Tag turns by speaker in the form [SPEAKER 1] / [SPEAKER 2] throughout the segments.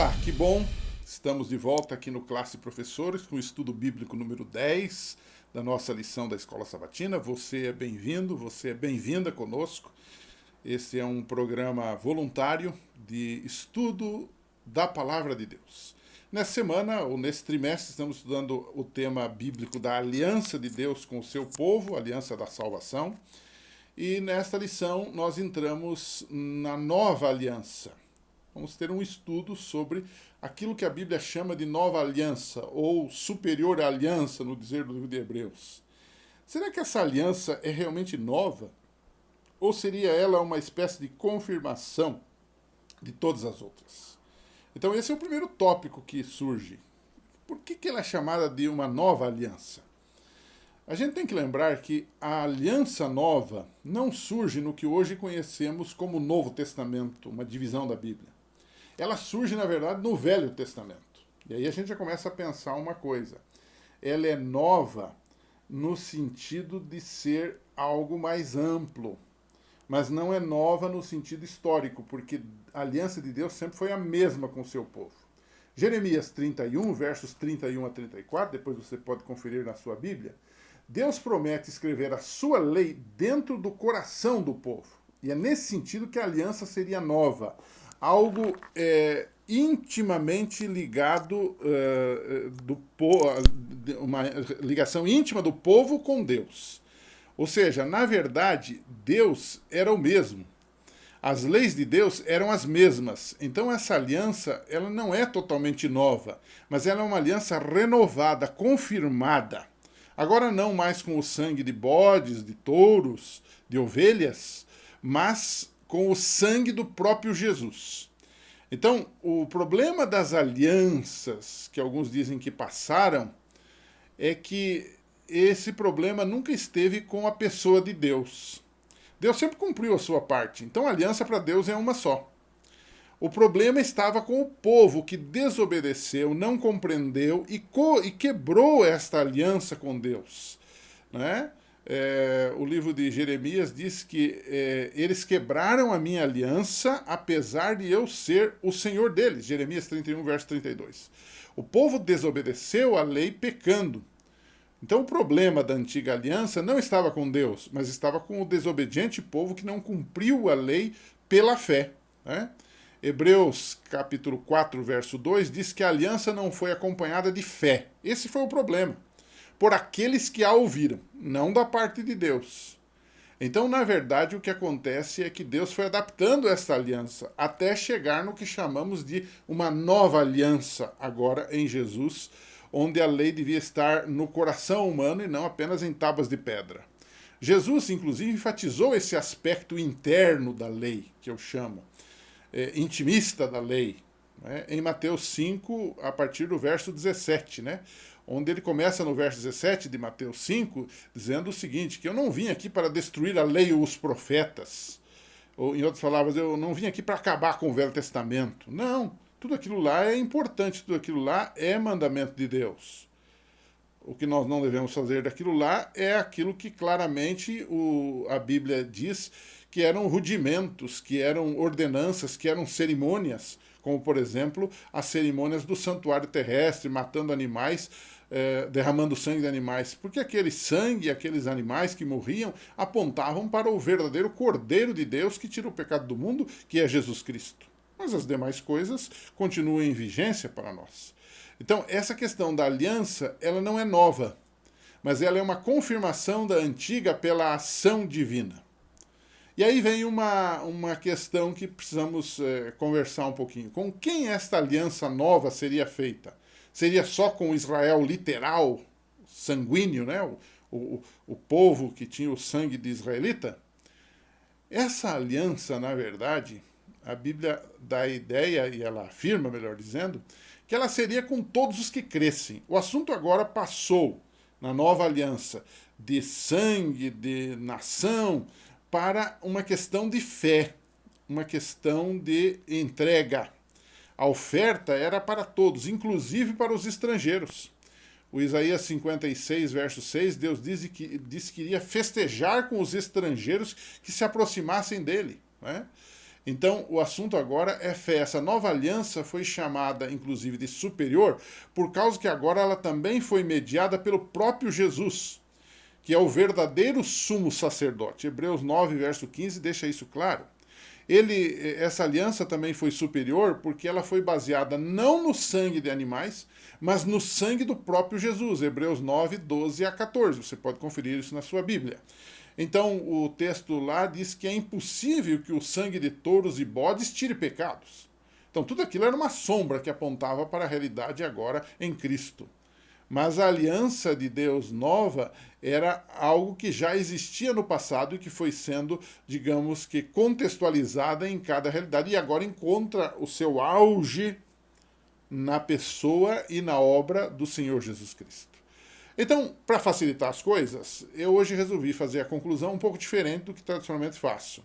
[SPEAKER 1] Olá, que bom! Estamos de volta aqui no Classe Professores com o estudo bíblico número 10 da nossa lição da Escola Sabatina. Você é bem-vindo, você é bem-vinda conosco. Esse é um programa voluntário de estudo da Palavra de Deus. Nessa semana, ou nesse trimestre, estamos estudando o tema bíblico da aliança de Deus com o seu povo, aliança da salvação. E nesta lição nós entramos na nova aliança. Vamos ter um estudo sobre aquilo que a Bíblia chama de nova aliança, ou superior aliança, no dizer do livro de Hebreus. Será que essa aliança é realmente nova? Ou seria ela uma espécie de confirmação de todas as outras? Então esse é o primeiro tópico que surge. Por que ela é chamada de uma nova aliança? A gente tem que lembrar que a aliança nova não surge no que hoje conhecemos como Novo Testamento, uma divisão da Bíblia. Ela surge, na verdade, no Velho Testamento. E aí a gente já começa a pensar uma coisa. Ela é nova no sentido de ser algo mais amplo, mas não é nova no sentido histórico, porque a aliança de Deus sempre foi a mesma com o seu povo. Jeremias 31, versos 31 a 34, depois você pode conferir na sua Bíblia, Deus promete escrever a sua lei dentro do coração do povo. E é nesse sentido que a aliança seria nova. Algo intimamente ligado, uma ligação íntima do povo com Deus. Ou seja, na verdade, Deus era o mesmo. As leis de Deus eram as mesmas. Então essa aliança ela não é totalmente nova, mas ela é uma aliança renovada, confirmada. Agora não mais com o sangue de bodes, de touros, de ovelhas, mas com o sangue do próprio Jesus. Então, o problema das alianças, que alguns dizem que passaram, é que esse problema nunca esteve com a pessoa de Deus. Deus sempre cumpriu a sua parte, então a aliança para Deus é uma só. O problema estava com o povo que desobedeceu, não compreendeu e quebrou esta aliança com Deus. Né? O livro de Jeremias diz que eles quebraram a minha aliança, apesar de eu ser o Senhor deles. Jeremias 31, verso 32. O povo desobedeceu a lei pecando. Então o problema da antiga aliança não estava com Deus, mas estava com o desobediente povo que não cumpriu a lei pela fé. Né? Hebreus capítulo 4, verso 2 diz que a aliança não foi acompanhada de fé. Esse foi o problema. Por aqueles que a ouviram, não da parte de Deus. Então, na verdade, o que acontece é que Deus foi adaptando essa aliança até chegar no que chamamos de uma nova aliança, agora em Jesus, onde a lei devia estar no coração humano e não apenas em tábuas de pedra. Jesus, inclusive, enfatizou esse aspecto interno da lei, que eu chamo, intimista da lei, né? Em Mateus 5, a partir do verso 17, né? Onde ele começa no verso 17 de Mateus 5, dizendo o seguinte, que eu não vim aqui para destruir a lei ou os profetas. Ou, em outras palavras, eu não vim aqui para acabar com o Velho Testamento. Não, tudo aquilo lá é importante, tudo aquilo lá é mandamento de Deus. O que nós não devemos fazer daquilo lá é aquilo que claramente a Bíblia diz que eram rudimentos, que eram ordenanças, que eram cerimônias, como, por exemplo, as cerimônias do santuário terrestre, matando animais, derramando sangue de animais, porque aquele sangue, aqueles animais que morriam, apontavam para o verdadeiro Cordeiro de Deus que tira o pecado do mundo, que é Jesus Cristo. Mas as demais coisas continuam em vigência para nós. Então, essa questão da aliança, ela não é nova, mas ela é uma confirmação da antiga pela ação divina. E aí vem uma questão que precisamos conversar um pouquinho. Com quem esta aliança nova seria feita? Seria só com Israel literal, sanguíneo, né? O povo que tinha o sangue de israelita? Essa aliança, na verdade, a Bíblia dá a ideia, e ela afirma, melhor dizendo, que ela seria com todos os que crescem. O assunto agora passou, na nova aliança, de sangue, de nação, para uma questão de fé, uma questão de entrega. A oferta era para todos, inclusive para os estrangeiros. O Isaías 56, verso 6, Deus diz que iria festejar com os estrangeiros que se aproximassem dele. Né? Então, o assunto agora é fé. Essa nova aliança foi chamada, inclusive, de superior, por causa que agora ela também foi mediada pelo próprio Jesus, que é o verdadeiro sumo sacerdote. Hebreus 9, verso 15, deixa isso claro. Essa aliança também foi superior porque ela foi baseada não no sangue de animais, mas no sangue do próprio Jesus. Hebreus 9, 12 a 14. Você pode conferir isso na sua Bíblia. Então, o texto lá diz que é impossível que o sangue de touros e bodes tire pecados. Então, tudo aquilo era uma sombra que apontava para a realidade agora em Cristo. Mas a aliança de Deus nova era algo que já existia no passado e que foi sendo, digamos que, contextualizada em cada realidade e agora encontra o seu auge na pessoa e na obra do Senhor Jesus Cristo. Então, para facilitar as coisas, eu hoje resolvi fazer a conclusão um pouco diferente do que tradicionalmente faço.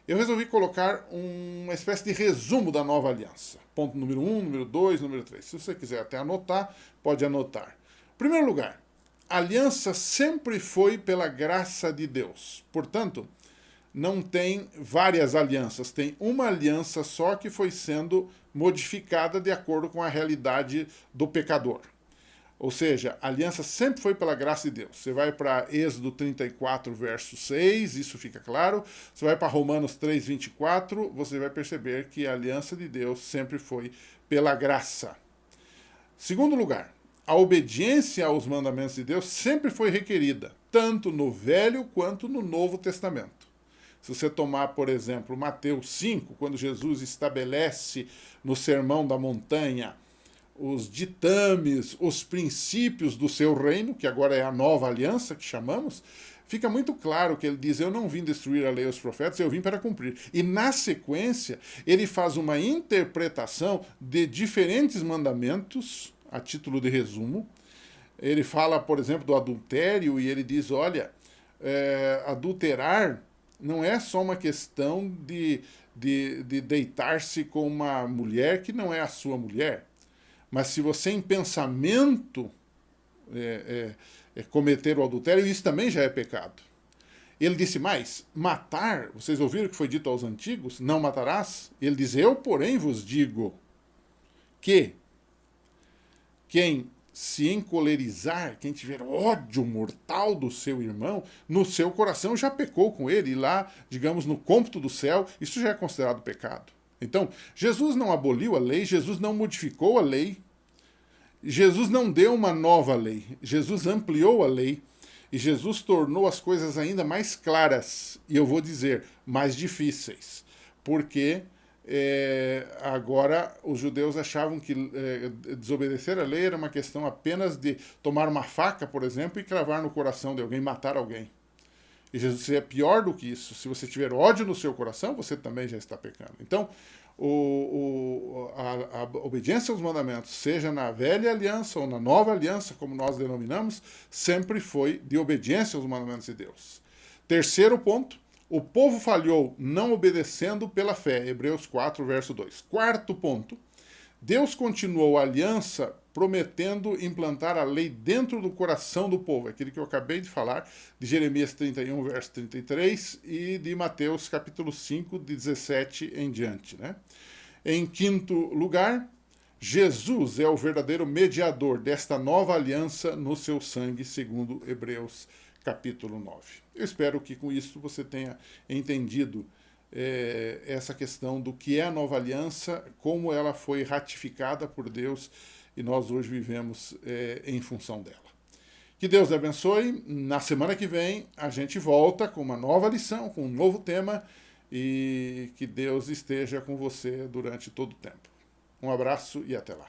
[SPEAKER 1] Eu resolvi colocar uma espécie de resumo da nova aliança. Ponto número 1, número 2, número 3. Se você quiser até anotar, pode anotar. Em primeiro lugar, a aliança sempre foi pela graça de Deus. Portanto, não tem várias alianças, tem uma aliança só que foi sendo modificada de acordo com a realidade do pecador. Ou seja, a aliança sempre foi pela graça de Deus. Você vai para Êxodo 34, verso 6, isso fica claro. Você vai para Romanos 3, 24, você vai perceber que a aliança de Deus sempre foi pela graça. Segundo lugar, a obediência aos mandamentos de Deus sempre foi requerida, tanto no Velho quanto no Novo Testamento. Se você tomar, por exemplo, Mateus 5, quando Jesus estabelece no Sermão da Montanha os ditames, os princípios do seu reino, que agora é a nova aliança que chamamos, fica muito claro que ele diz: eu não vim destruir a lei e os profetas, eu vim para cumprir. E na sequência, ele faz uma interpretação de diferentes mandamentos, a título de resumo. Ele fala, por exemplo, do adultério, e ele diz: olha, adulterar não é só uma questão de deitar-se com uma mulher que não é a sua mulher. Mas se você em pensamento cometer o adultério, isso também já é pecado. Ele disse mais: matar, vocês ouviram o que foi dito aos antigos? Não matarás? Ele diz: eu, porém, vos digo que quem se encolerizar, quem tiver ódio mortal do seu irmão, no seu coração já pecou com ele, e lá, digamos, no cômputo do céu, isso já é considerado pecado. Então, Jesus não aboliu a lei, Jesus não modificou a lei, Jesus não deu uma nova lei, Jesus ampliou a lei e Jesus tornou as coisas ainda mais claras, e eu vou dizer, mais difíceis, porque agora os judeus achavam que desobedecer a lei era uma questão apenas de tomar uma faca, por exemplo, e cravar no coração de alguém, matar alguém. E Jesus disse: é pior do que isso. Se você tiver ódio no seu coração, você também já está pecando. Então, a obediência aos mandamentos, seja na velha aliança ou na nova aliança, como nós denominamos, sempre foi de obediência aos mandamentos de Deus. Terceiro ponto: o povo falhou não obedecendo pela fé. Hebreus 4, verso 2. Quarto ponto: Deus continuou a aliança prometendo implantar a lei dentro do coração do povo, aquele que eu acabei de falar, de Jeremias 31, verso 33, e de Mateus capítulo 5, de 17 em diante. Né? Em quinto lugar, Jesus é o verdadeiro mediador desta nova aliança no seu sangue, segundo Hebreus capítulo 9. Eu espero que com isso você tenha entendido essa questão do que é a nova aliança, como ela foi ratificada por Deus e nós hoje vivemos em função dela. Que Deus abençoe. Na semana que vem a gente volta com uma nova lição, com um novo tema, e que Deus esteja com você durante todo o tempo. Um abraço e até lá.